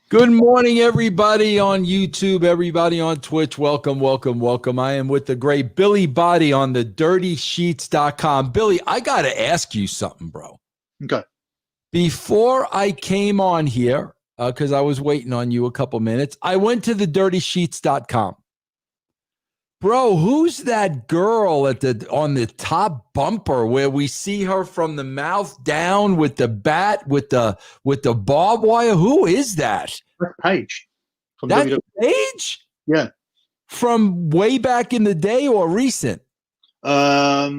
Good morning, everybody on YouTube, everybody on Twitch. Welcome, welcome, welcome. I am with the great Billy Body on the dirtysheets.com. Billy, I got to ask you something, bro. Okay. Before I came on here, because I was waiting on you a couple minutes, I went to the dirtysheets.com. Bro, who's that girl on the top bumper where we see her from the mouth down with the bat with the barbed wire? Who is that? That's Paige from That's WWE. Paige? Yeah. From way back in the day or recent? I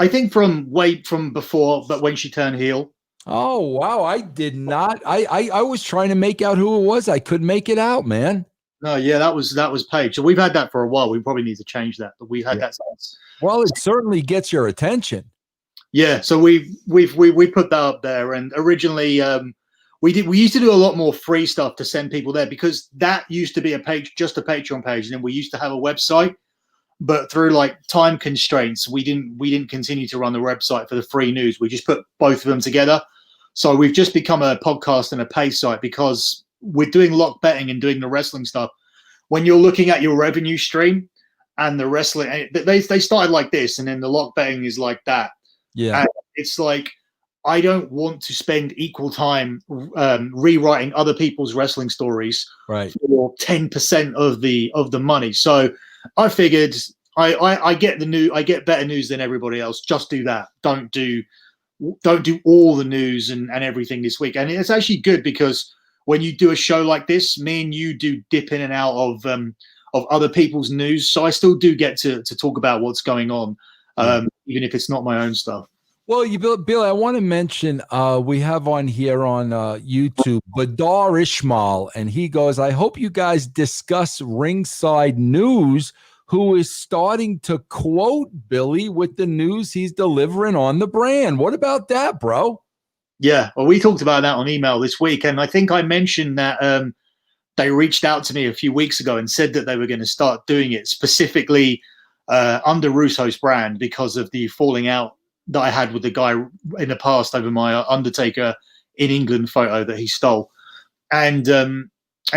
think from before, but when she turned heel. Oh wow, I did not. I was trying to make out who it was. I couldn't make it out, man. No, yeah, that was Paige. So we've had that for a while. We probably need to change that, but we had that since. Well, it certainly gets your attention. Yeah, so we put that up there, and originally we used to do a lot more free stuff to send people there because that used to be a page, just a Patreon page, and then we used to have a website, but through like time constraints, we didn't continue to run the website for the free news. We just put both of them together. So we've just become a podcast and a pay site because we're doing lock betting and doing the wrestling stuff. When you're looking at your revenue stream and the wrestling, they started like this, and then the lock betting is like that. Yeah, and it's like I don't want to spend equal time rewriting other people's wrestling stories for 10% of the money. So I figured I get better news than everybody else. Just do that. Don't do all the news and everything this week. And it's actually good because when you do a show like this, me and you do dip in and out of other people's news. So I still do get to talk about what's going on, even if it's not my own stuff. Well, Bill, I want to mention we have on here on YouTube Badar Ishmael, and he goes, I hope you guys discuss Ringside News, who is starting to quote Billy with the news he's delivering on the brand. What about that, bro? Yeah, well, we talked about that on email this week, and I think I mentioned that they reached out to me a few weeks ago and said that they were going to start doing it specifically under Russo's brand because of the falling out that I had with the guy in the past over my Undertaker in England photo that he stole. And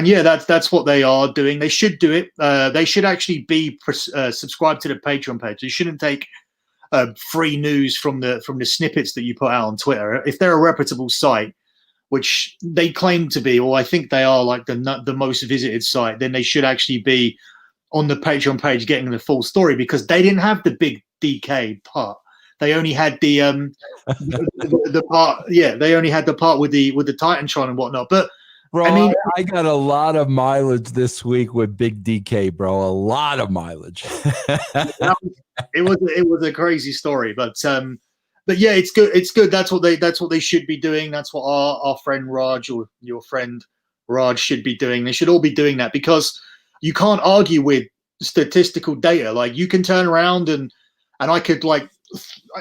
yeah, that's what they are doing. They should do it. They should actually be subscribed to the Patreon page. They shouldn't take free news from the snippets that you put out on Twitter. If they're a reputable site, which they claim to be, or I think they are, like the most visited site, then they should actually be on the Patreon page getting the full story because they didn't have the big DK part. They only had the part. Yeah, they only had the part with the Titantron and whatnot. But bro, I mean, I got a lot of mileage this week with Big DK, bro. A lot of mileage. It was a crazy story, but yeah, it's good. It's good. That's what they should be doing. That's what our friend Raj or your friend Raj should be doing. They should all be doing that because you can't argue with statistical data. Like you can turn around and I could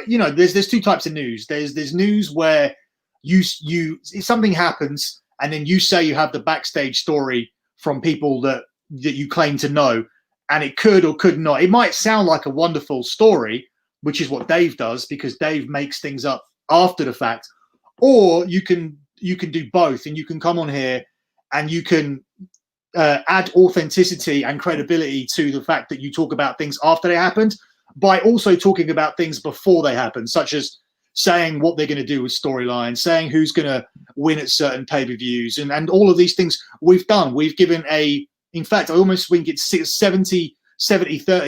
there's two types of news. There's news where you something happens and then you say you have the backstage story from people that you claim to know, and it could or could not. It might sound like a wonderful story, which is what Dave does because Dave makes things up after the fact, or you can do both, and you can come on here and you can add authenticity and credibility to the fact that you talk about things after they happened by also talking about things before they happen, such as saying what they're going to do with storylines, saying who's going to win at certain pay-per-views, and all of these things we've done. We've given in fact, I almost think it's 70-30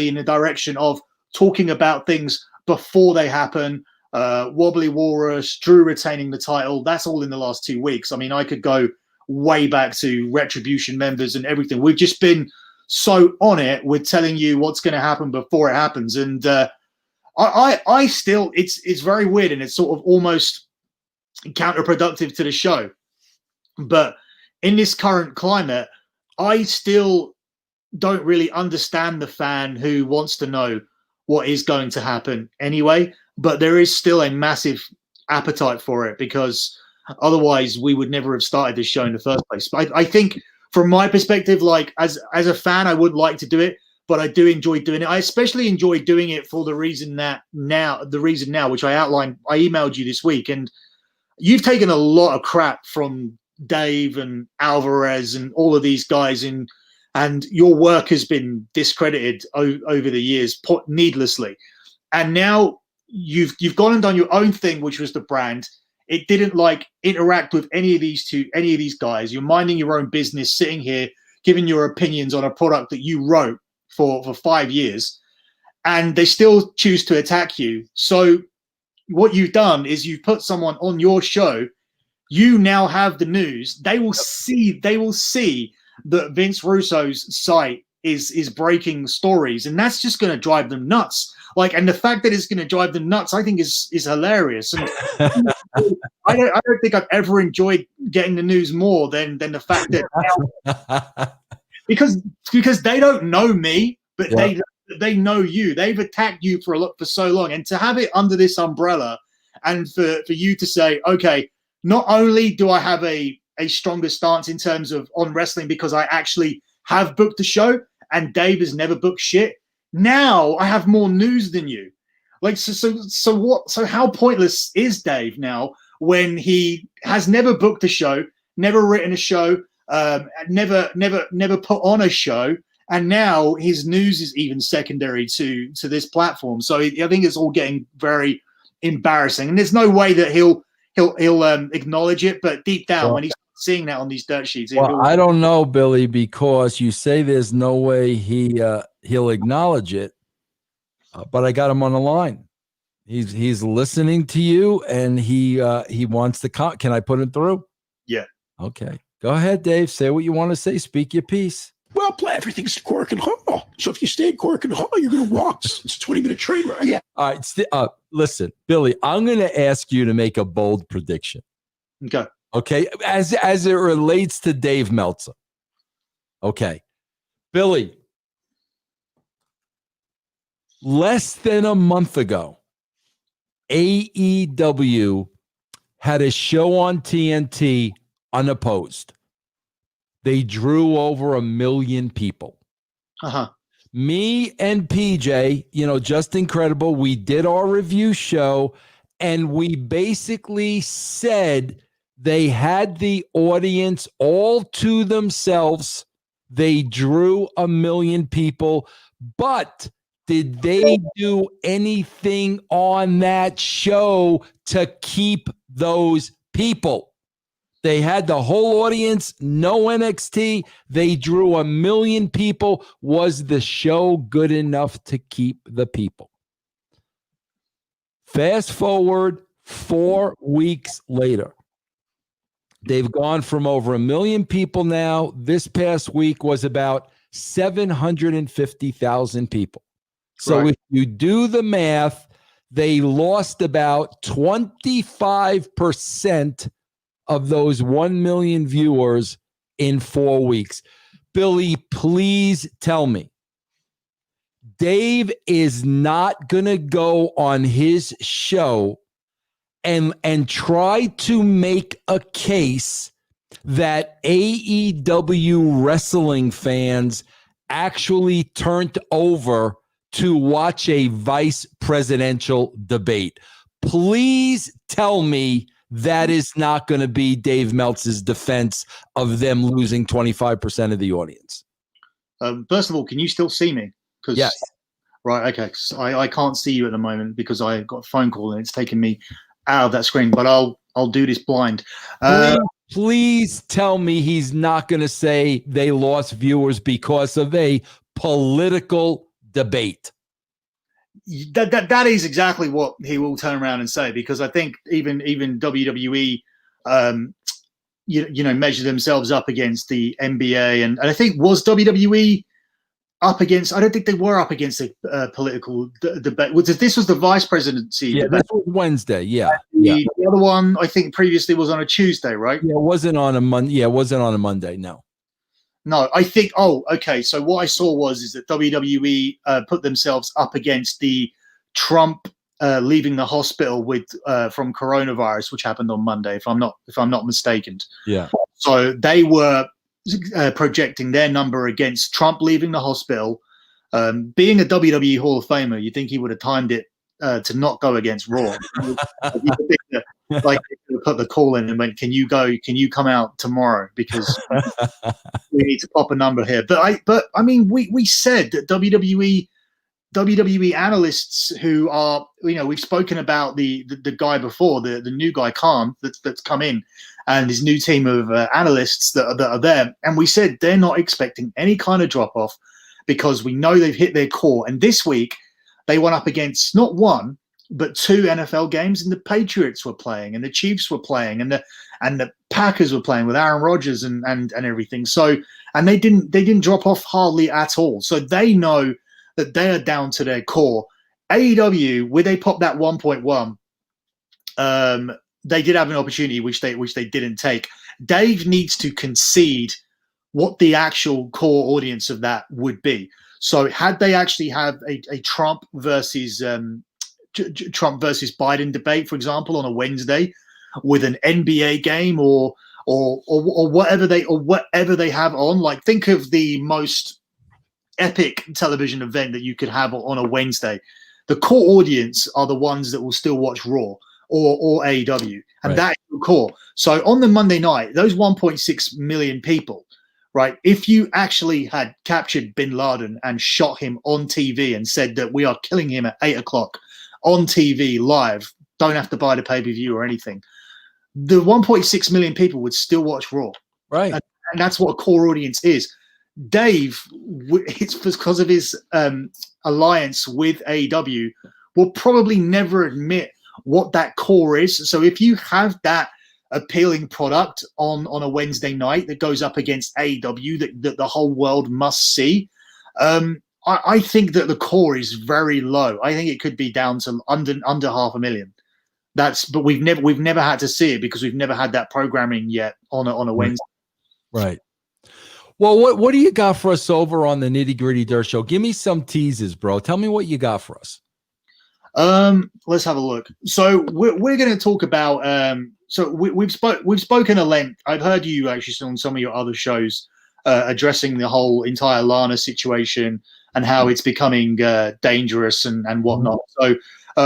in the direction of talking about things before they happen. Wobbly Walrus, Drew retaining the title, that's all in the last 2 weeks. I mean, I could go way back to Retribution members and everything. We've just been so on it with telling you what's going to happen before it happens. And I still, it's very weird and it's sort of almost counterproductive to the show. But in this current climate, I still don't really understand the fan who wants to know what is going to happen anyway. But there is still a massive appetite for it because otherwise we would never have started this show in the first place. But I think from my perspective, like as a fan, I would like to do it, but I do enjoy doing it. I especially enjoy doing it for the reason now, which I outlined, I emailed you this week, and you've taken a lot of crap from Dave and Alvarez and all of these guys in, and your work has been discredited over the years needlessly. And now you've gone and done your own thing, which was the brand. It didn't like interact with any of these guys. You're minding your own business, sitting here, giving your opinions on a product that you wrote for 5 years, and they still choose to attack you. So what you've done is you've put someone on your show. You now have the news. They will see that Vince Russo's site is breaking stories, and that's just going to drive them nuts. Like, and the fact that it's going to drive them nuts, I think is hilarious. And I don't think I've ever enjoyed getting the news more than the fact that now, because they don't know me, but they know you. They've attacked you for so long, and to have it under this umbrella, and for you to say, okay, not only do I have a stronger stance in terms of on wrestling because I actually have booked the show, and Dave has never booked shit. Now I have more news than you. Like, so what? So how pointless is Dave now when he has never booked a show, never written a show, never put on a show, and now his news is even secondary to this platform. So I think it's all getting very embarrassing, and there's no way that he'll acknowledge it. But deep down, when he's seeing that on these dirt sheets, I don't know, Billy, because you say there's no way he'll acknowledge it, but I got him on the line. He's listening to you, and he wants to. Can I put him through? Yeah. Okay. Go ahead, Dave. Say what you want to say. Speak your piece. Well, everything's Cork and Hall. So if you stay in Cork and Hall, you're going to walk. It's a 20-minute train ride. Yeah. All right. Listen, Billy, I'm going to ask you to make a bold prediction. Okay. Okay. As it relates to Dave Meltzer. Okay. Billy, less than a month ago, AEW had a show on TNT unopposed. They drew over 1 million people. Me and PJ, just incredible. We did our review show, and we basically said they had the audience all to themselves. They drew 1 million people, but did they do anything on that show to keep those people? They had the whole audience, no NXT. They drew 1 million people. Was the show good enough to keep the people? Fast forward 4 weeks later. They've gone from over 1 million people now. This past week was about 750,000 people. So if you do the math, they lost about 25% of those 1 million viewers in 4 weeks. Billy, please tell me, Dave is not going to go on his show and try to make a case that AEW wrestling fans actually turned over to watch a vice presidential debate. Please tell me that is not going to be Dave Meltzer's defense of them losing 25% of the audience. First of all, can you still see me? Yes. Right. Okay. I can't see you at the moment because I got a phone call and it's taken me out of that screen. But I'll do this blind. Please tell me he's not going to say they lost viewers because of a political debate. That is exactly what he will turn around and say, because I think even WWE, measure themselves up against the NBA, and I think was WWE up against. I don't think they were up against a political debate. This was the vice presidency. Yeah, debate. this was Wednesday. Yeah, the other one I think previously was on a Tuesday, right? Yeah, it wasn't on a Monday. Yeah, it wasn't on a Monday. No. No, I think. Oh, okay. So what I saw is that WWE put themselves up against the Trump leaving the hospital with from coronavirus, which happened on Monday, if I'm not mistaken. Yeah. So they were projecting their number against Trump leaving the hospital. Being a WWE Hall of Famer, you'd think he would have timed it to not go against Raw. Like put the call in and went, "Can you go? Can you come out tomorrow? Because we need to pop a number here." But I mean, we said that WWE analysts who are, we've spoken about the guy before, the new guy Khan that's come in, and his new team of analysts that are there, and we said they're not expecting any kind of drop off because we know they've hit their core. And this week they went up against not one but two NFL games, and the Patriots were playing, and the Chiefs were playing, and the Packers were playing with Aaron Rodgers and everything. So, and they didn't drop off hardly at all. So they know that they are down to their core. AEW, where they popped that 1.1, they did have an opportunity which they didn't take. Dave needs to concede what the actual core audience of that would be. So had they actually have a Trump versus Biden debate, for example, on a Wednesday with an NBA game or whatever they have on, like, think of the most epic television event that you could have on a Wednesday. The core audience are the ones that will still watch Raw or AEW, and that's the core. So on the Monday night, those 1.6 million people, right? If you actually had captured Bin Laden and shot him on TV and said that we are killing him at 8:00 on TV live, don't have to buy the pay-per-view or anything, the 1.6 million people would still watch Raw, right? And that's what a core audience is. Dave, it's because of his alliance with AEW, will probably never admit what that core is. So if you have that appealing product on a Wednesday night that goes up against AEW that the whole world must see, I think that the core is very low. I think it could be down to under 500,000. But we've never had to see it because we've never had that programming yet on a Wednesday. Right. Well, what do you got for us over on the Nitty Gritty Dirt Show? Give me some teases, bro. Tell me what you got for us. Let's have a look. So we're going to talk about. So we've spoken at length. I've heard you actually on some of your other shows addressing the whole entire Lana situation and how it's becoming dangerous and whatnot. So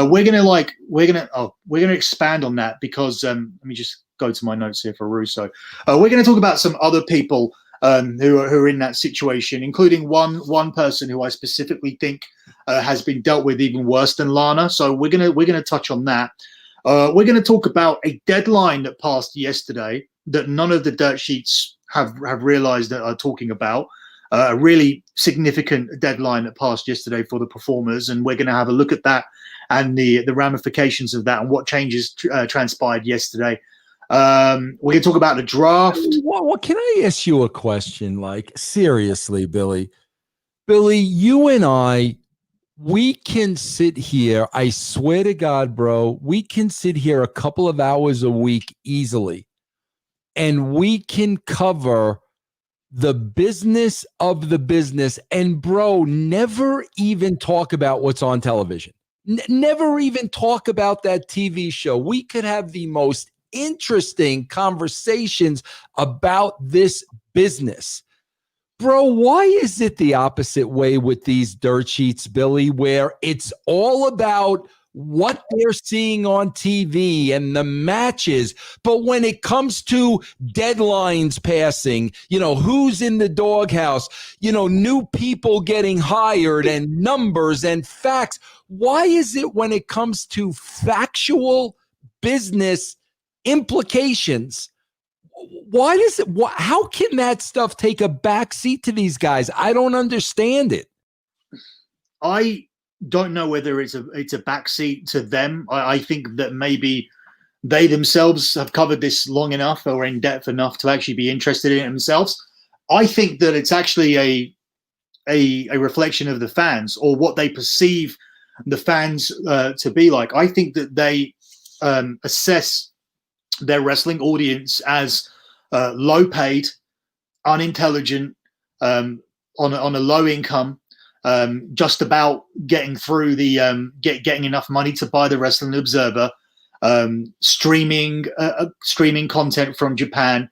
we're gonna expand on that because let me just go to my notes here for Russo. We're going to talk about some other people who are in that situation, including one person who I specifically think has been dealt with even worse than Lana. So we're gonna touch on that. We're going to talk about a deadline that passed yesterday that none of the dirt sheets have realized that are talking about. A really significant deadline that passed yesterday for the performers, and we're going to have a look at that and the ramifications of that and what changes transpired yesterday. We're going to talk about the draft. Well, can I ask you a question? Like, seriously, Billy, you and I, we can sit here. I swear to God, bro, we can sit here a couple of hours a week easily, and we can cover the business of the business. And bro, never even talk about what's on television. Never even talk about that TV show. We could have the most interesting conversations about this business. Bro, why is it the opposite way with these dirt sheets, Billy, where it's all about what they're seeing on TV and the matches, but when it comes to deadlines passing, who's in the doghouse, new people getting hired and numbers and facts, why is it when it comes to factual business implications, why does it? How can that stuff take a backseat to these guys? I don't understand it. I don't know whether it's a backseat to them. I think that maybe they themselves have covered this long enough or in depth enough to actually be interested in it themselves. I think that it's actually a reflection of the fans or what they perceive the fans to be like. I think that they assess their wrestling audience as low paid, unintelligent, on a low income, just about getting through the getting enough money to buy the Wrestling Observer, streaming content from Japan,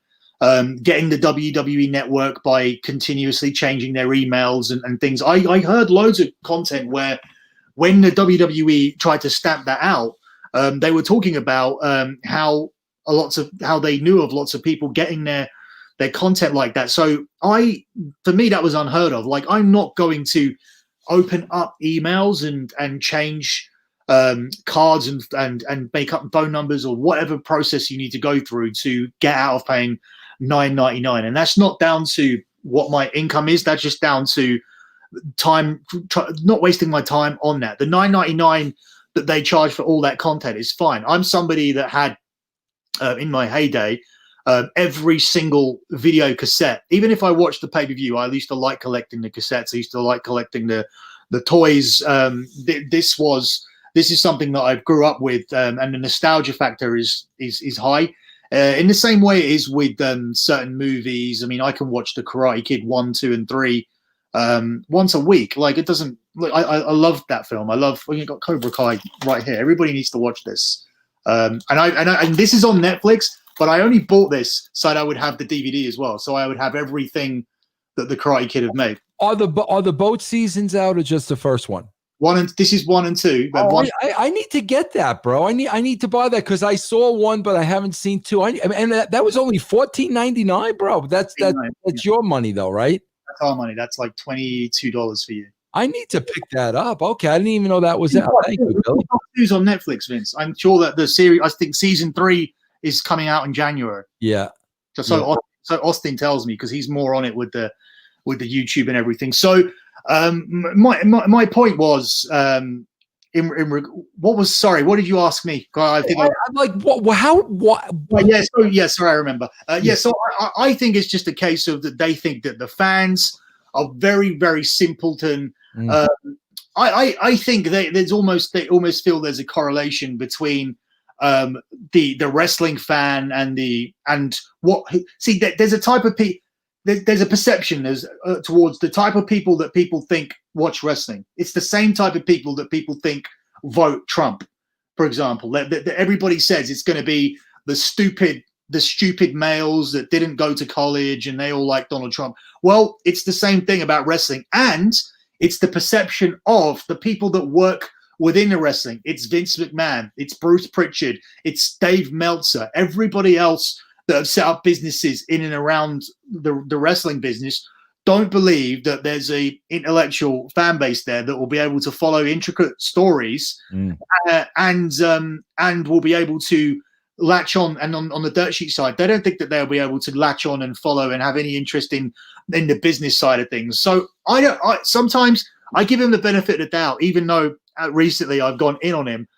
getting the WWE network by continuously changing their emails and things. I heard loads of content where when the WWE tried to stamp that out, they were talking about how lots of how they knew of lots of people getting their content like that. So for me, that was unheard of. Like, I'm not going to open up emails and change cards and make up phone numbers or whatever process you need to go through to get out of paying $9.99. And that's not down to what my income is. That's just down to time, not wasting my time on that. The $9.99 that they charge for all that content is fine. I'm somebody that had in my heyday every single video cassette. Even if I watched the pay-per-view, I used to like collecting the cassettes. I used to like collecting the toys. This is something that I grew up with, and the nostalgia factor is high. In the same way it is with certain movies. I mean, I can watch The Karate Kid 1, 2, and 3 once a week. Like, it doesn't. Like, I love that film. I love. Well, you got Cobra Kai right here. Everybody needs to watch this. And this is on Netflix, but I only bought this so that I would have the DVD as well. So I would have everything that the Karate Kid have made. Are the both seasons out or just the first one? This is 1 and 2. I need to get that, bro. I need to buy that because I saw 1, but I haven't seen 2. And that was only $14.99, bro. That's your money though, right? That's our money. That's like $22 for you. I need to pick that up. Okay, I didn't even know that was out. Thank you, Billy. Who's on Netflix, Vince? I'm sure that the series. I think season 3 is coming out in January. Yeah. So Austin tells me, because he's more on it with the YouTube and everything. So my point was what did you ask me? I think I'm like, what? Sorry, I remember. So I think it's just a case of that they think that the fans are very, very simpleton. I think they almost feel there's a correlation between the wrestling fan there's a type of there's a perception towards the type of people that people think watch wrestling. It's the same type of people that people think vote Trump, for example. That everybody says it's going to be the stupid males that didn't go to college and they all like Donald Trump. Well, it's the same thing about wrestling, and it's the perception of the people that work within the wrestling. It's Vince McMahon, it's Bruce Pritchard, it's Dave Meltzer, everybody else that have set up businesses in and around the wrestling business don't believe that there's a intellectual fan base there that will be able to follow intricate stories and will be able to latch on. And on the dirt sheet side, they don't think that they'll be able to latch on and follow and have any interest in the business side of things. So sometimes I give him the benefit of the doubt, even though recently I've gone in on him.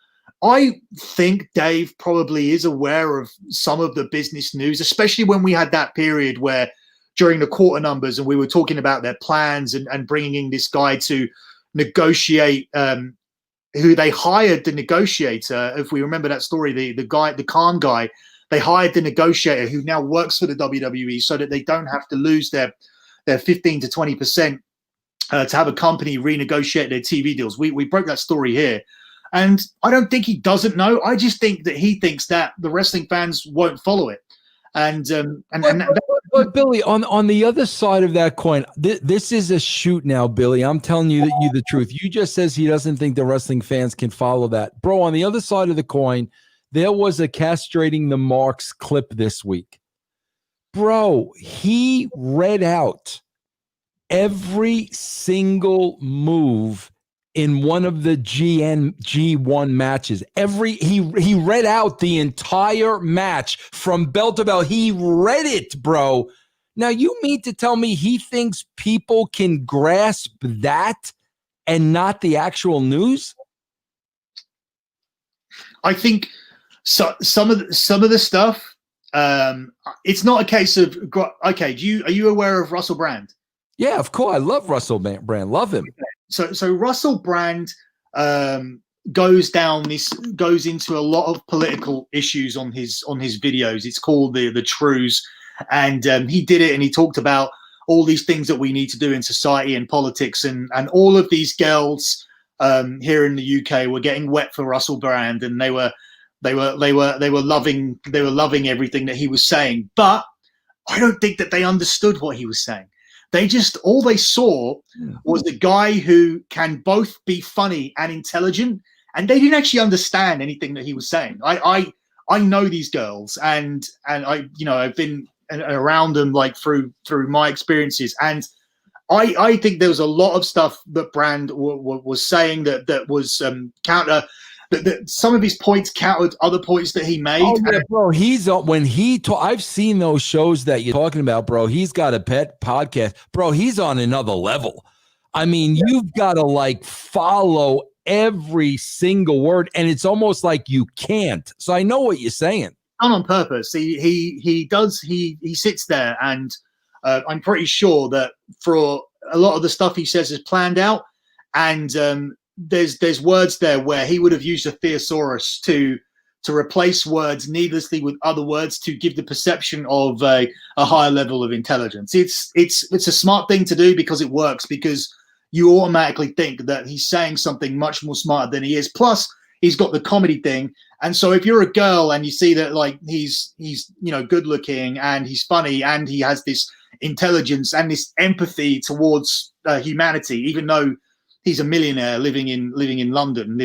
I think Dave probably is aware of some of the business news, especially when we had that period where during the quarter numbers and we were talking about their plans and bringing in this guy to negotiate, who they hired the negotiator. If we remember that story, the Khan guy, they hired the negotiator who now works for the WWE so that they don't have to lose their 15 to 20% to have a company renegotiate their TV deals. We broke that story here. And I don't think he doesn't know. I just think that he thinks that the wrestling fans won't follow it. But Billy, on the other side of that coin, this is a shoot now, Billy. I'm telling you the truth. You just says he doesn't think the wrestling fans can follow that. Bro, on the other side of the coin, there was a castrating the marks clip this week. Bro, he read out every single move in one of the G1 matches. He read out the entire match from bell to bell. He read it, bro. Now, you mean to tell me he thinks people can grasp that and not the actual news? I think some of the stuff. It's not a case of okay. Are you aware of Russell Brand? Yeah, of course. I love Russell Brand. Love him. So Russell Brand goes into a lot of political issues on his videos. It's called the Trues, and he did it, and he talked about all these things that we need to do in society and politics, and all of these girls here in the UK were getting wet for Russell Brand, and they were loving everything that he was saying. But I don't think that they understood what he was saying. All they saw was a guy who can both be funny and intelligent, and they didn't actually understand anything that he was saying. I I know these girls, and I, you know, I've been around them like through my experiences, and I think there was a lot of stuff that Brand was saying that was counter. That some of his points countered other points that he made. Oh yeah, bro. He's on when he. I've seen those shows that you're talking about, bro. He's got a pet podcast, bro. He's on another level. I mean, you've got to like follow every single word, and it's almost like you can't. So I know what you're saying. Done on purpose. He does. He sits there, and I'm pretty sure that for a lot of the stuff he says is planned out, and there's words there where he would have used a thesaurus to replace words needlessly with other words to give the perception of a higher level of intelligence. It's a smart thing to do because it works, because you automatically think that he's saying something much more smarter than he is. Plus, he's got the comedy thing. And so if you're a girl and you see that like he's you know, good looking and he's funny and he has this intelligence and this empathy towards humanity, even though he's a millionaire living in London,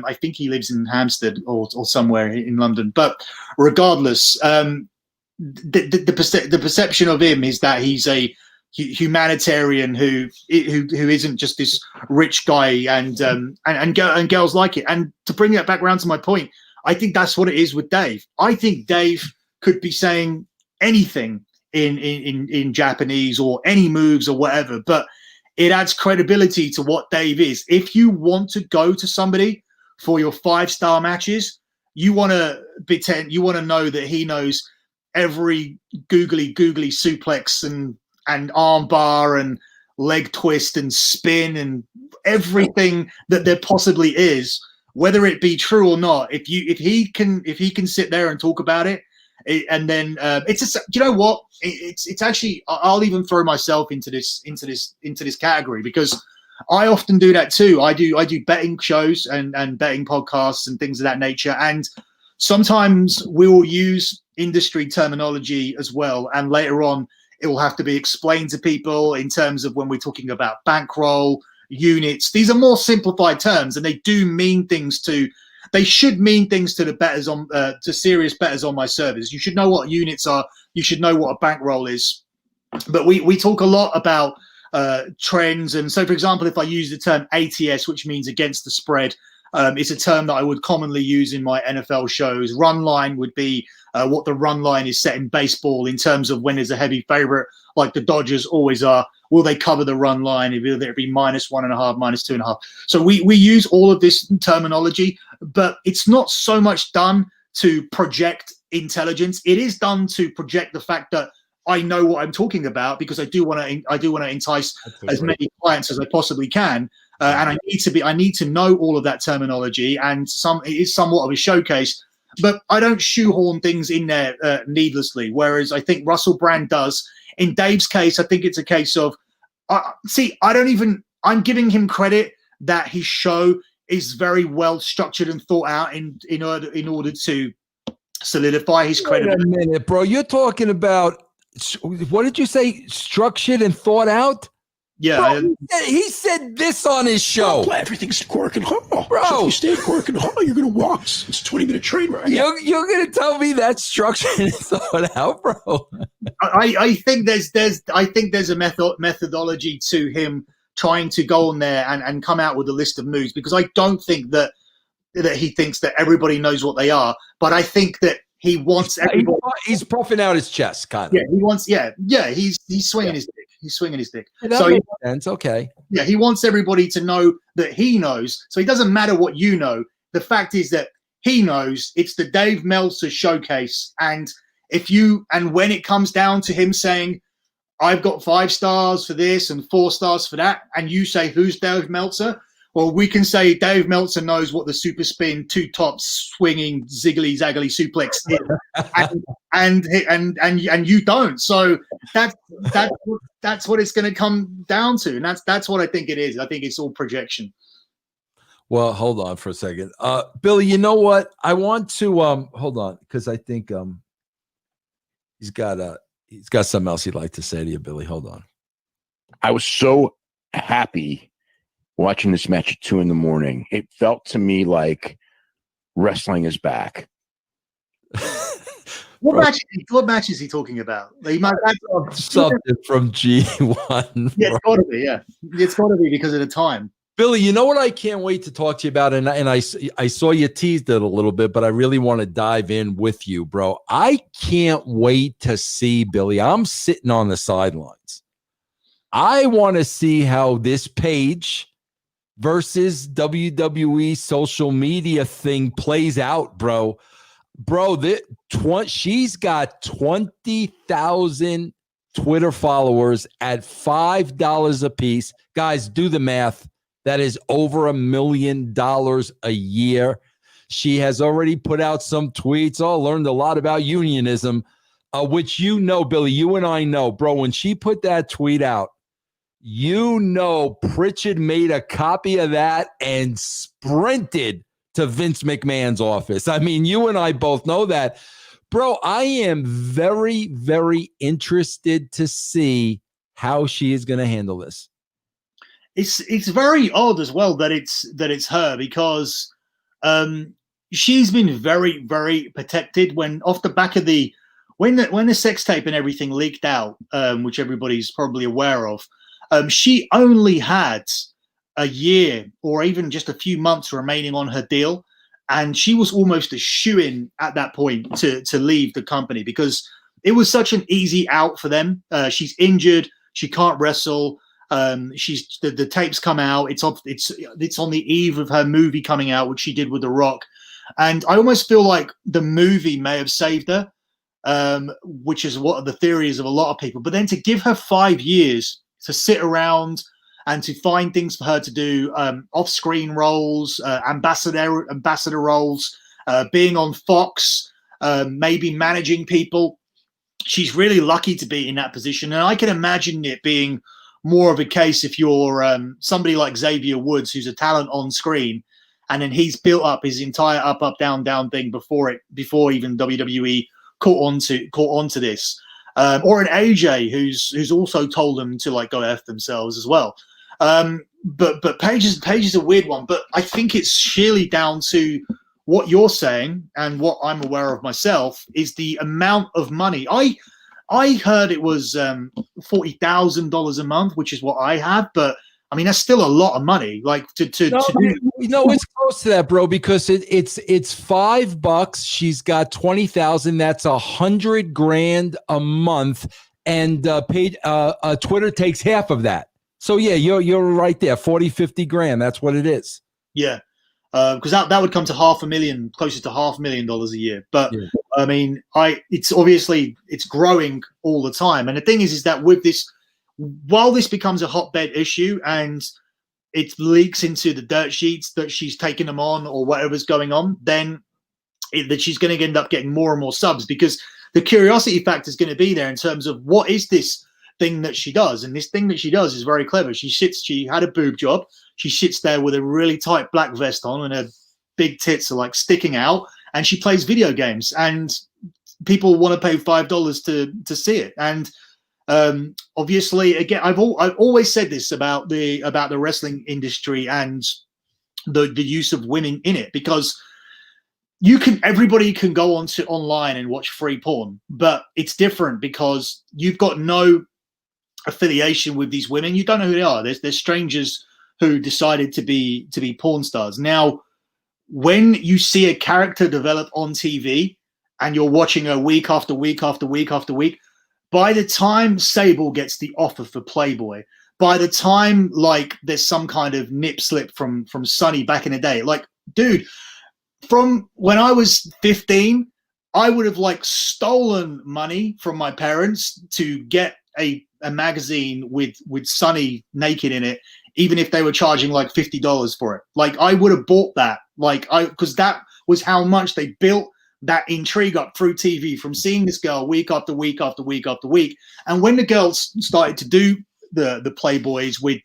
I think he lives in Hampstead or somewhere in London. But regardless, the perception of him is that he's a humanitarian who isn't just this rich guy, and girls like it. And to bring that back around to my point, I think that's what it is with Dave. I think Dave could be saying anything in Japanese or any moves or whatever, but it adds credibility to what Dave is. If you want to go to somebody for your 5-star matches, you want to know that he knows every googly suplex and arm bar and leg twist and spin and everything that there possibly is, whether it be true or not. If he can sit there and talk about it, and then you know what? It's actually, I'll even throw myself into this category, because I often do that too. I do betting shows and betting podcasts and things of that nature, and sometimes we will use industry terminology as well, and later on it will have to be explained to people in terms of when we're talking about bankroll, units. These are more simplified terms, and they do mean things to. They should mean things to the bettors on to serious bettors on my servers. You should know what units are. You should know what a bankroll is. But we talk a lot about trends, and so for example, if I use the term ATS, which means against the spread, it's a term that I would commonly use in my NFL shows. Run line would be what the run line is set in baseball in terms of when there's a heavy favorite, like the Dodgers always are. Will they cover the run line? Will it be -1.5, -2.5? So we use all of this terminology, but it's not so much done to project intelligence. It is done to project the fact that I know what I'm talking about, because I do want to entice as many clients as I possibly can, and I need to know all of that terminology, and it is somewhat of a showcase. But I don't shoehorn things in there needlessly, whereas I think Russell Brand does. In Dave's case, I think it's a case of, I'm giving him credit that his show is very well structured and thought out in order to solidify his credibility. Wait a minute, bro. You're talking about, what did you say? Structured and thought out? Yeah. Bro, he said this on his show. Everything's Cork and Hall. Bro. So if you stay at Cork and Hall, you're going to walk. It's a 20-minute train ride. You're going to tell me that's structured and thought out, bro? I think there's a methodology to him trying to go on there and come out with a list of moves, because I don't think that he thinks that everybody knows what they are, but I think that he wants everybody. He's puffing out his chest, kind of. Yeah, he wants. Yeah. He's swinging his dick. He's swinging his dick. That so makes sense. Okay. Yeah, he wants everybody to know that he knows. So it doesn't matter what you know. The fact is that he knows. It's the Dave Meltzer showcase, and when it comes down to him saying, "I've got 5 stars for this and 4 stars for that," and you say, "Who's Dave Meltzer?" Well, we can say Dave Meltzer knows what the super spin 2 tops swinging ziggly zaggly suplex is, and you don't. So that's what it's going to come down to, and that's what I think it is. I think it's all projection. Well, hold on for a second, Billy. You know what? I want to hold on, because I think he's got something else he'd like to say to you, Billy. Hold on. I was so happy watching this match at 2 a.m. It felt to me like wrestling is back. What bro. match is he talking about? Something from G1. Yeah, Bro. it's got to be. Yeah, it's got to be because of the time. Billy, you know what I can't wait to talk to you about, and I saw you teased it a little bit, but I really want to dive in with you, bro. I can't wait to see, Billy. I'm sitting on the sidelines. I want to see how this Paige versus WWE social media thing plays out, bro. Bro, she's got 20,000 Twitter followers at $5 a piece. Guys, do the math. That is over $1 million a year. She has already put out some tweets. Oh, learned a lot about unionism, which you know, Billy, you and I know, bro. When she put that tweet out, you know, Pritchard made a copy of that and sprinted to Vince McMahon's office. I mean, you and I both know that. Bro, I am very, very interested to see how she is going to handle this. It's very odd as well that it's her, because she's been very, very protected when off the back of when the sex tape and everything leaked out, which everybody's probably aware of. She only had a year or even just a few months remaining on her deal, and she was almost a shoo-in at that point to leave the company because it was such an easy out for them. She's injured, she can't wrestle. She's the tapes come out. It's on the eve of her movie coming out, which she did with The Rock, and I almost feel like the movie may have saved her, which is what the theory is of a lot of people. But then to give her 5 years to sit around and to find things for her to do, off-screen roles, ambassador roles, being on Fox, maybe managing people. She's really lucky to be in that position. And I can imagine it being more of a case if you're somebody like Xavier Woods, who's a talent on screen, and then he's built up his entire up, down, down thing before even WWE caught onto this. Or an AJ who's also told them to like go F themselves as well. But Paige is a weird one, but I think it's sheerly down to what you're saying and what I'm aware of myself is the amount of money. I heard it was $40,000 a month, which is what I have, but I mean that's still a lot of money. Like to do. No, it's close to that, bro, because it's $5. She's got 20,000. That's $100,000 a month, and Twitter takes half of that. So yeah, you're right there, 40, 50 grand. That's what it is. Yeah, because that would come to $500,000, closer to $500,000 a year. But yeah. I mean, it's obviously it's growing all the time. And the thing is that with this, while this becomes a hotbed issue and it leaks into the dirt sheets that she's taking them on or whatever's going on, then that she's going to end up getting more and more subs because the curiosity factor is going to be there in terms of what is this thing that she does. And this thing that she does is very clever. She had a boob job. She sits there with a really tight black vest on and her big tits are like sticking out, and she plays video games and people want to pay $5 to see it. And obviously, again, I've always said this about the wrestling industry and the use of women in it, because everybody can go online and watch free porn, but it's different because you've got no affiliation with these women. You don't know who they are. There's strangers who decided to be porn stars. Now, when you see a character develop on TV and you're watching her week after week after week after week, by the time Sable gets the offer for Playboy, by the time like there's some kind of nip slip from Sonny back in the day, like, dude, from when I was 15, I would have like stolen money from my parents to get a magazine with Sonny naked in it, even if they were charging like $50 for it. Like I would have bought that, because that was how much they built that intrigue up through TV from seeing this girl week after week after week after week. And when the girls started to do the Playboys with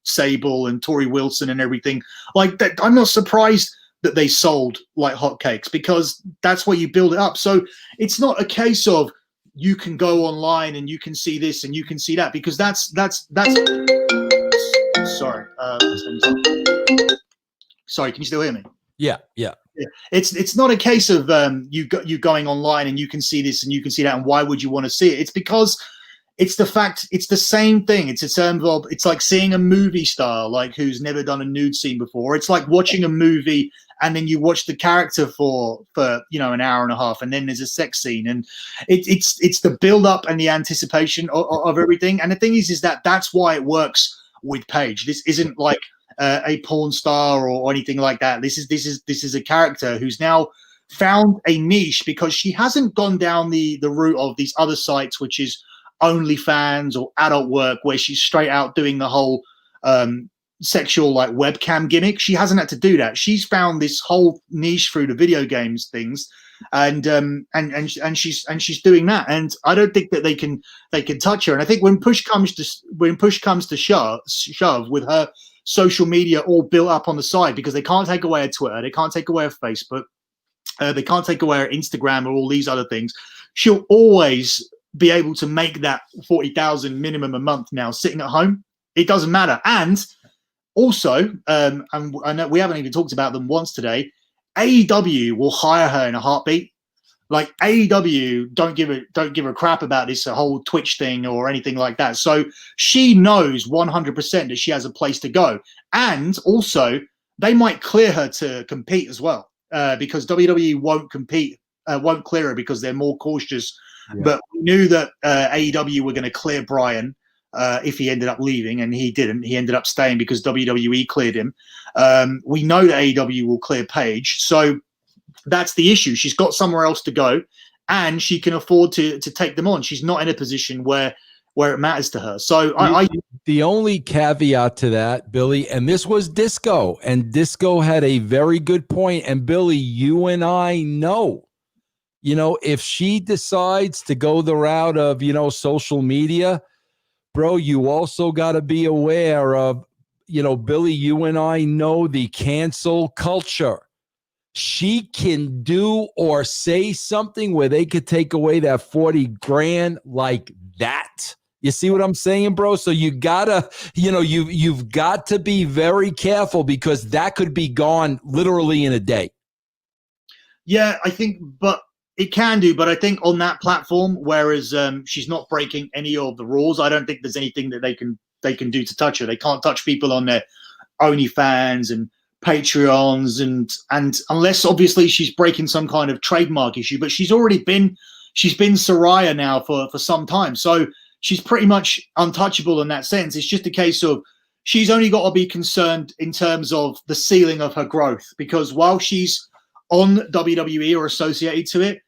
Sable and Tori Wilson and everything like that, I'm not surprised that they sold like hotcakes, because that's where you build it up. So it's not a case of you can go online and you can see this and you can see that, because that's sorry. Sorry, can you still hear me? Yeah. It's not a case of you going online and you can see this and you can see that, and why would you want to see it? It's because it's the fact, it's the same thing. It's a term of, it's like seeing a movie star like who's never done a nude scene before. It's like watching a movie and then you watch the character for an hour and a half, and then there's a sex scene, and it's the build up and the anticipation of everything. And the thing is that that's why it works with Paige. This isn't like a porn star or anything like that. This is a character who's now found a niche because she hasn't gone down the route of these other sites, which is OnlyFans or adult work, where she's straight out doing the whole sexual like webcam gimmick. She hasn't had to do that. She's found this whole niche through the video games things, and she's doing that. And I don't think that they can touch her. And I think when push comes to shove with her social media all built up on the side, because they can't take away her Twitter, they can't take away her Facebook, they can't take away her Instagram or all these other things, she'll always be able to make that 40,000 minimum a month now sitting at home. It doesn't matter. And also, and I know we haven't even talked about them once today, AEW will hire her in a heartbeat. Like AEW don't give a crap about this whole Twitch thing or anything like that. So she knows 100% that she has a place to go. And also, they might clear her to compete as well, because WWE won't clear her because they're more cautious. Yeah. But we knew that AEW were going to clear Brian if he ended up leaving, and he didn't. He ended up staying because WWE cleared him. We know that AEW will clear Paige, so that's the issue. She's got somewhere else to go, and she can afford to take them on. She's not in a position where it matters to her. So the only caveat to that, Billy, and this was Disco, and Disco had a very good point. And Billy, you and I know, if she decides to go the route of, social media, bro, you also got to be aware of, Billy, you and I know the cancel culture. She can do or say something where they could take away that 40 grand like that. You see what I'm saying, bro? So you gotta, you've got to be very careful, because that could be gone literally in a day. Yeah, I think, but it can do. But I think on that platform, whereas she's not breaking any of the rules, I don't think there's anything that they can do to touch her. They can't touch people on their OnlyFans and Patreons, and unless obviously she's breaking some kind of trademark issue. But she's been Soraya now for some time, so she's pretty much untouchable in that sense. It's just a case of she's only got to be concerned in terms of the ceiling of her growth, because while she's on WWE or associated to it,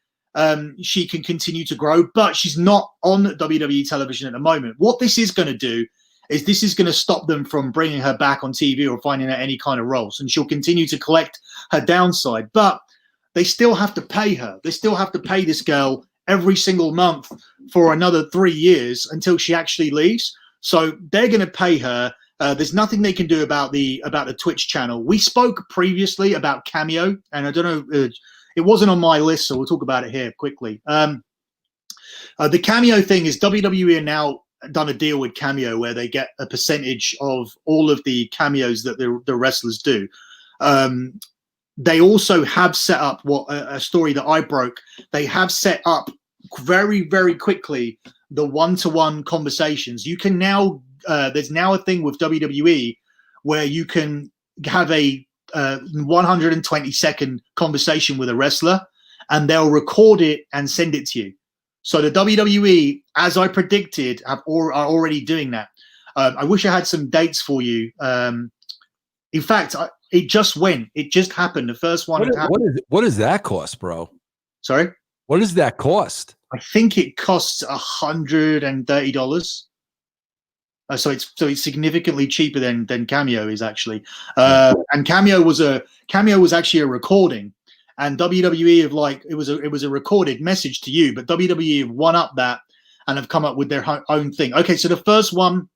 she can continue to grow, but she's not on WWE television at the moment. What this is going to do is this is going to stop them from bringing her back on TV or finding her any kind of roles, and she'll continue to collect her downside. But they still have to pay her. They still have to pay this girl every single month for another 3 years until she actually leaves. So they're going to pay her. There's nothing they can do about the Twitch channel. We spoke previously about Cameo, and I don't know, it wasn't on my list, so we'll talk about it here quickly. The Cameo thing is WWE are now done a deal with Cameo where they get a percentage of all of the cameos that the wrestlers do. They also have set up a story that I broke. They have set up very, very quickly the one-to-one conversations. You can now, there's now a thing with WWE where you can have a 120-second conversation with a wrestler, and they'll record it and send it to you. So the WWE, as I predicted, are already doing that. I wish I had some dates for you. In fact, it just went. It just happened. The first one. What does that cost, bro? Sorry? What does that cost? I think it costs $130. So it's significantly cheaper than Cameo is actually. And Cameo was actually a recording. And WWE it was a recorded message to you, but WWE have one up that and have come up with their own thing. Okay, so the first one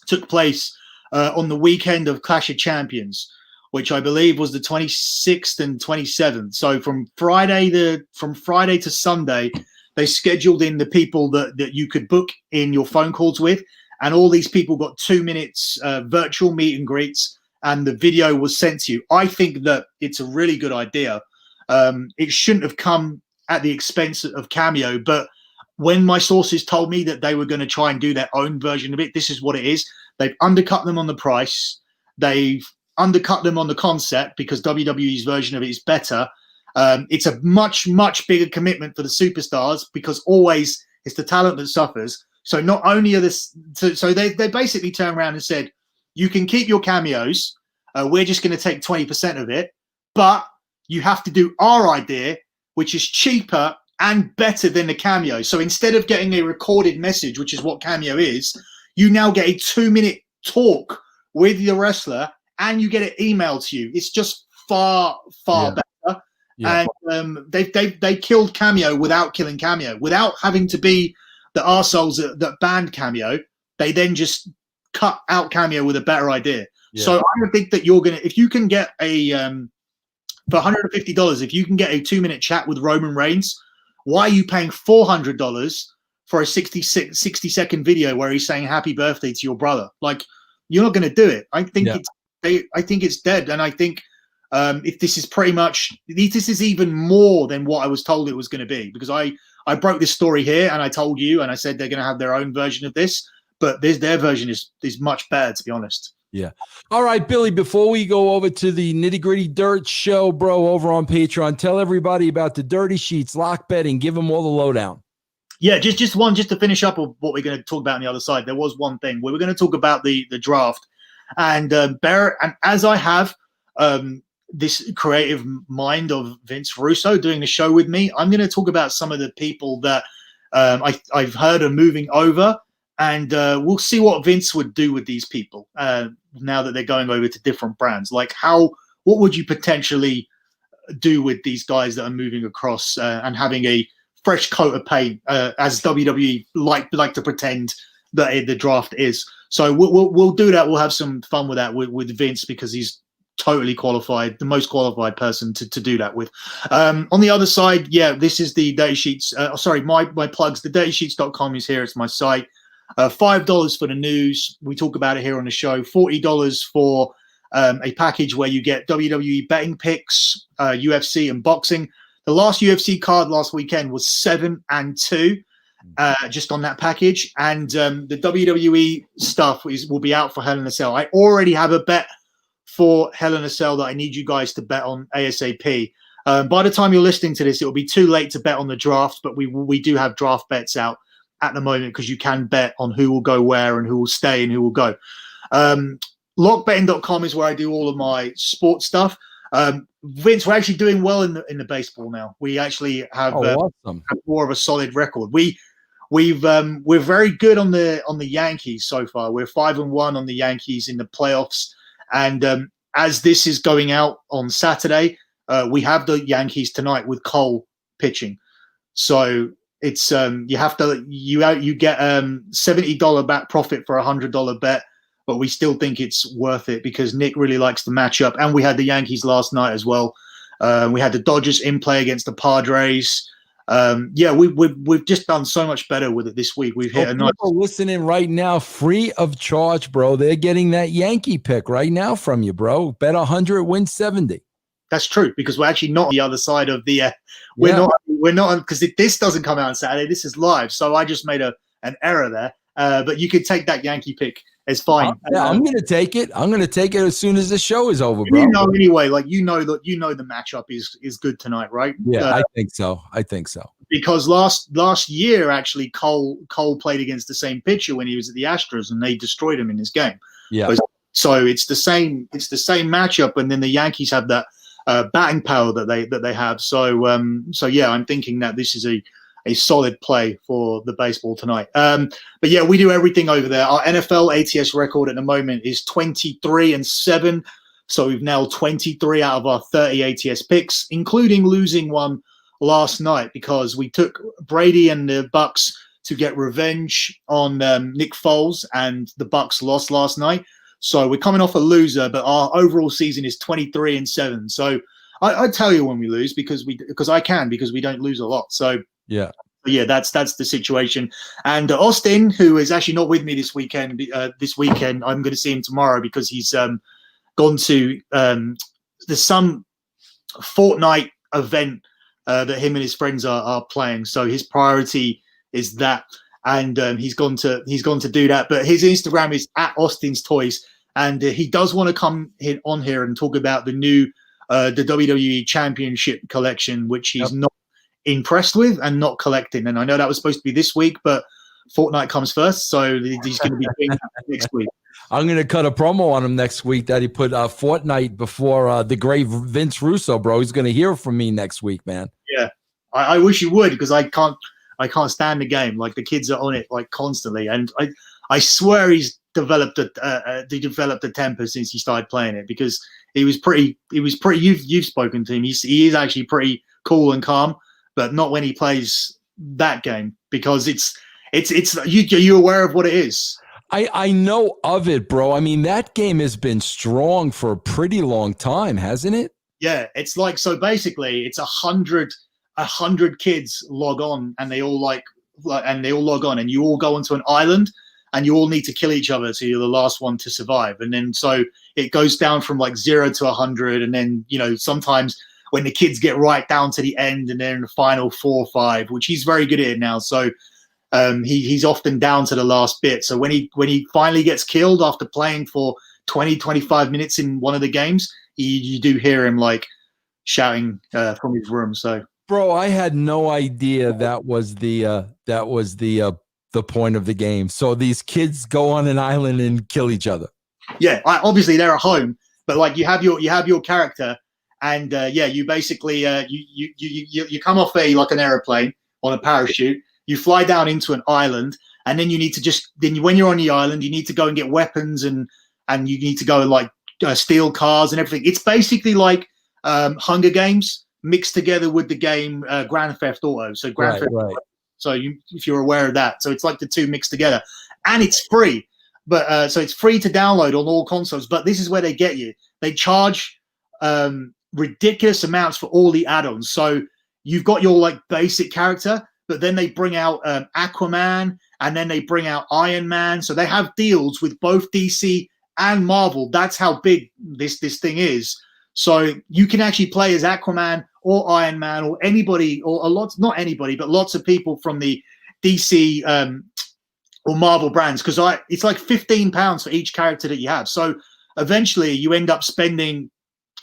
took place on the weekend of Clash of Champions, which I believe was the 26th and 27th. So from Friday to Sunday, they scheduled in the people that you could book in your phone calls with, and all these people got 2 minutes virtual meet and greets, and the video was sent to you. I think that it's a really good idea. It shouldn't have come at the expense of Cameo, but when my sources told me that they were going to try and do their own version of it, this is what it is. They've undercut them on the price. They've undercut them on the concept because WWE's version of it is better. It's a much, much bigger commitment for the superstars because always it's the talent that suffers. So not only are this, so they basically turned around and said, you can keep your cameos. We're just going to take 20% of it, but you have to do our idea, which is cheaper and better than the cameo. So instead of getting a recorded message, which is what Cameo is, you now get a 2-minute talk with the wrestler and you get it emailed to you. It's just far better. Yeah. And they killed Cameo without killing Cameo, without having to be the arseholes that banned Cameo. They then just cut out Cameo with a better idea. Yeah. So I don't think that you're going to, if you can get a, for $150, if you can get a 2-minute chat with Roman Reigns, why are you paying $400 for a 60-second video where he's saying happy birthday to your brother? Like, you're not going to do it. I think I think it's dead. And I think if this is pretty much, this is even more than what I was told it was going to be, because I broke this story here and I told you, and I said they're going to have their own version of this, but their version is much better, to be honest. Yeah. All right, Billy, before we go over to the Nitty Gritty Dirt show, bro, over on Patreon, tell everybody about the dirty sheets, lock betting, give them all the lowdown. Yeah, just to finish up of what we're going to talk about on the other side. There was one thing. We were going to talk about the draft, and Barrett, and as I have this creative mind of Vince Russo doing the show with me, I'm going to talk about some of the people that I've heard are moving over. And we'll see what Vince would do with these people now that they're going over to different brands. Like, what would you potentially do with these guys that are moving across and having a fresh coat of paint, as WWE like to pretend that the draft is? So we'll do that. We'll have some fun with that with Vince, because he's totally qualified, the most qualified person to do that with. On the other side, yeah, this is the Dirty Sheets. Sorry, my plugs. The DirtySheets.com is here. It's my site. $5 for the news. We talk about it here on the show. $40 for a package where you get WWE betting picks, UFC and boxing. The last UFC card last weekend was 7-2, just on that package. And the WWE stuff will be out for Hell in a Cell. I already have a bet for Hell in a Cell that I need you guys to bet on ASAP. By the time you're listening to this, it will be too late to bet on the draft, but we do have draft bets out at the moment, because you can bet on who will go where and who will stay and who will go. Lockbetting.com is where I do all of my sports stuff. Vince, we're actually doing well in the baseball now. We actually have, awesome. have more of a solid record. We're very good on the Yankees so far. We're 5-1 on the Yankees in the playoffs. And as this is going out on Saturday, we have the Yankees tonight with Cole pitching. So it's you get $70 back profit for $100 bet, but we still think it's worth it because Nick really likes the matchup, and we had the Yankees last night as well. We had the Dodgers in play against the Padres. We've just done so much better with it this week. We've hit a nice. People listening right now, free of charge, bro. They're getting that Yankee pick right now from you, bro. Bet 100, win 70. That's true, because we're actually not on the other side of the. We're not because this doesn't come out on Saturday. This is live, so I just made an error there. But you could take that Yankee pick. It's fine. I'm going to take it. I'm going to take it as soon as the show is over, bro. You know, anyway, like you know the matchup is good tonight, right? Yeah, I think so. Because last year, actually, Cole played against the same pitcher when he was at the Astros, and they destroyed him in his game. Yeah. So it's the same matchup, and then the Yankees have that batting power that they have. So yeah, I'm thinking that this is a solid play for the baseball tonight. But yeah, we do everything over there. Our NFL ATS record at the moment is 23-7. So we've nailed 23 out of our 30 ATS picks, including losing one last night because we took Brady and the Bucks to get revenge on Nick Foles, and the Bucks lost last night. So we're coming off a loser, but our overall season is 23-7. So I tell you when we lose because we don't lose a lot. So yeah, that's the situation. And Austin, who is actually not with me this weekend, I'm going to see him tomorrow because he's gone to there's some Fortnite event that him and his friends are playing. So his priority is that, and he's gone to do that. But his Instagram is at Austin's Toys, and he does want to come on here and talk about the new the WWE Championship collection, which he's not impressed with and not collecting. And I know that was supposed to be this week, but Fortnite comes first, so he's going to be doing that next week. I'm going to cut a promo on him next week that he put Fortnite before the great Vince Russo, bro. He's going to hear from me next week, man. Yeah, I wish you would, because I can't stand the game. Like, the kids are on it like constantly, and I swear he's developed a temper since he started playing it, because he was pretty. You've spoken to him. He is actually pretty cool and calm, but not when he plays that game, because it's you aware of what it is. I know of it, bro. I mean, that game has been strong for a pretty long time, hasn't it? Yeah, it's like, so basically it's 100 kids log on, and they all log on, and you all go onto an island, and you all need to kill each other, so you're the last one to survive. And then so it goes down from like 0 to 100, and then, you know, sometimes when the kids get right down to the end, and they're in the final 4 or 5, which he's very good at it now. So he's often down to the last bit. So when he finally gets killed after playing for 20-25 minutes in one of the games, you do hear him like shouting from his room. So, bro, I had no idea that was the point of the game. So these kids go on an island and kill each other. Yeah, obviously they're at home, but like you have your character, and you basically you come off an airplane on a parachute. You fly down into an island, and then you need to when you're on the island, you need to go and get weapons, and you need to go and like steal cars and everything. It's basically like Hunger Games mixed together with the game Grand Theft Auto. So Theft Auto. So if you're aware of that, so it's like the two mixed together, and it's free. But so it's free to download on all consoles. But this is where they get you. They charge ridiculous amounts for all the add-ons. So you've got your like basic character, but then they bring out Aquaman, and then they bring out Iron Man. So they have deals with both DC and Marvel. That's how big this thing is. So you can actually play as Aquaman or Iron Man or anybody, or not anybody, but lots of people from the DC or Marvel brands, because it's like £15 for each character that you have. So eventually you end up spending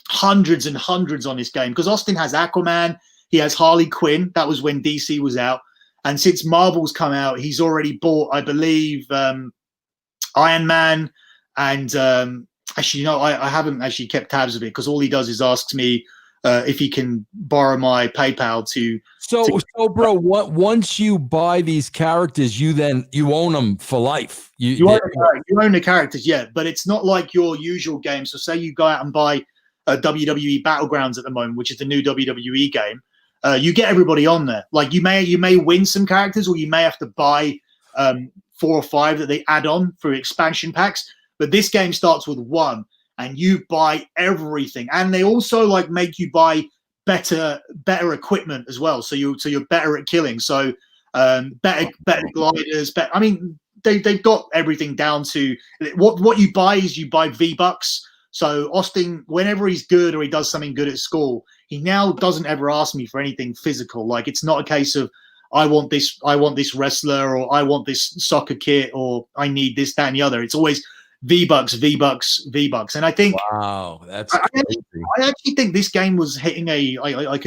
hundreds and hundreds on this game, because Austin has Aquaman. He has Harley Quinn. That was when DC was out. And since Marvel's come out, he's already bought, I believe, Iron Man. And actually, no, I haven't actually kept tabs of it, because all he does is asks me if he can borrow my PayPal to. So bro, once you buy these characters, you own them for life. You own the characters, yeah. But it's not like your usual game. So say you go out and buy WWE Battlegrounds at the moment, which is the new WWE game. You get everybody on there. Like you may win some characters, or you may have to buy 4 or 5 that they add on for expansion packs. But this game starts with 1, and you buy everything. And they also like make you buy better equipment as well. So you're better at killing. So better gliders. I mean, they've got everything down to what you buy is you buy V-Bucks. So Austin, whenever he's good or he does something good at school, he now doesn't ever ask me for anything physical. Like, it's not a case of I want this wrestler, or I want this soccer kit, or I need this, that, and the other. It's always V-Bucks, V-Bucks, V-Bucks. And I think, wow, that's I actually think this game was hitting a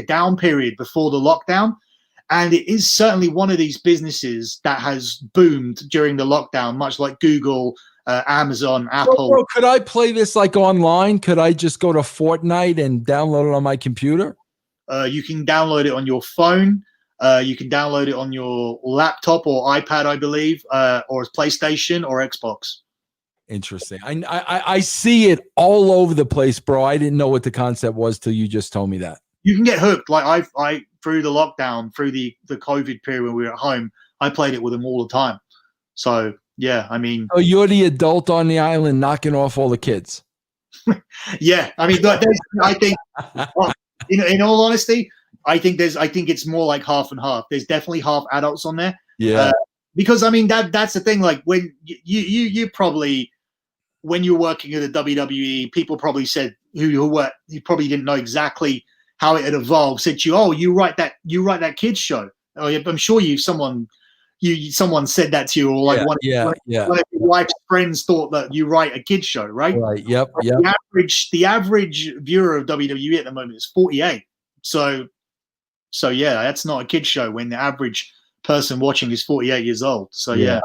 down period before the lockdown. And it is certainly one of these businesses that has boomed during the lockdown, much like Google, Amazon, Apple. Bro, could I play this like online? Could I just go to Fortnite and download it on my computer? You can download it on your phone. You can download it on your laptop or iPad, I believe, or PlayStation or Xbox. Interesting. I see it all over the place, bro. I didn't know what the concept was till you just told me that. You can get hooked. Like I through the lockdown, through the COVID period when we were at home, I played it with them all the time. So yeah, I mean, so you're the adult on the island knocking off all the kids. Yeah, I mean, I think, in all honesty, I think it's more like half and half. There's definitely half adults on there. Yeah, because I mean that's the thing. Like when you probably, when you're working at the WWE, people probably said you probably didn't know exactly how it had evolved, said to you, "Oh, you write that kids show." Oh, yeah, I'm sure someone said that to you, or like one of your wife's friends thought that you write a kids show, right? Right. Yep. The average viewer of WWE at the moment is 48. So yeah, that's not a kids show when the average person watching is 48 years old. So yeah.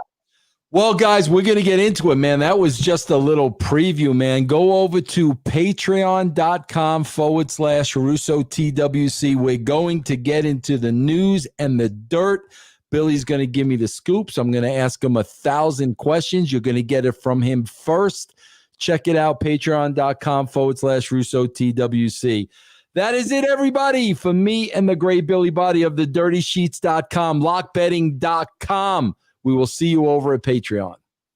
Well, guys, we're going to get into it, man. That was just a little preview, man. Go over to patreon.com/RussoTWC. We're going to get into the news and the dirt. Billy's going to give me the scoop, so I'm going to ask him 1,000 questions. You're going to get it from him first. Check it out, patreon.com/RussoTWC. That is it, everybody. For me and the great Billy Body of the DirtySheets.com, lockbetting.com. We will see you over at Patreon.